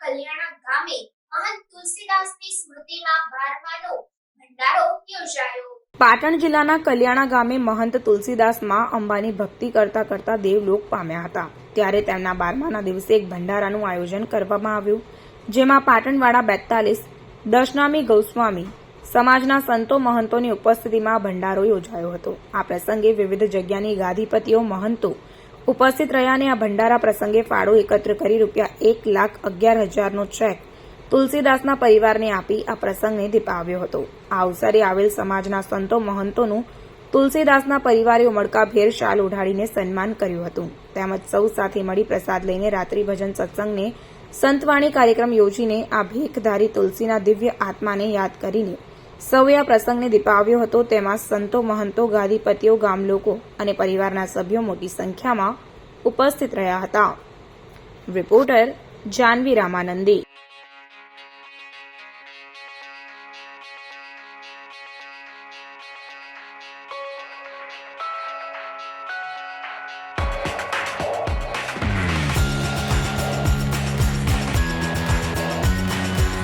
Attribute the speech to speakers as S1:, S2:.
S1: કલ્યાણા ગામે મહંત તુલસીદાસની સ્મૃતિમાં 12માનો ભંડારો યોજાયો।
S2: પાટણ જિલ્લાના કલ્યાણા ગામે મહંત તુલસીદાસ માં અંબાની ભક્તિ કરતા કરતા દેવલોક પામ્યા હતા, ત્યારે તેમના 12માના દિવસે એક ભંડારાનું આયોજન કરવામાં આવ્યું, જેમાં પાટણવાળા 42 દશનામી ગૌસ્વામી સમાજના સંતો મહંતોની ઉપસ્થિતિમાં ભંડારો યોજાયો હતો। આ પ્રસંગે વિવિધ જગ્યાની ગાદીપતિઓ મહંતો ઉપસ્થિત રહ્યા અને આ ભંડારા પ્રસંગે ફાળો એકત્ર કરી ₹1,11,000નો ચેક તુલસીદાસના પરિવારને આપી આ પ્રસંગને દીપાવ્યો હતો। આ અવસરે આવેલ સમાજના સંતો મહંતોનું તુલસીદાસના પરિવારે ઉમળકાભેર શાલ ઓઢાડીને સન્માન કર્યું હતું, તેમજ સૌ સાથે મળી પ્રસાદ લઈને રાત્રિ ભજન સત્સંગને સંતવાણી કાર્યક્રમ યોજીને આ ભીખધારી તુલસીના દિવ્ય આત્માને યાદ કરીને સૌએ આ પ્રસંગને દીપાવ્યો હતો। તેમાં સંતો મહંતો ગાદીપતિઓ ગામલોકો અને પરિવારના સભ્યો મોટી સંખ્યામાં ઉપસ્થિત રહ્યા હતા। રિપોર્ટર જાનવી રામાનંદી।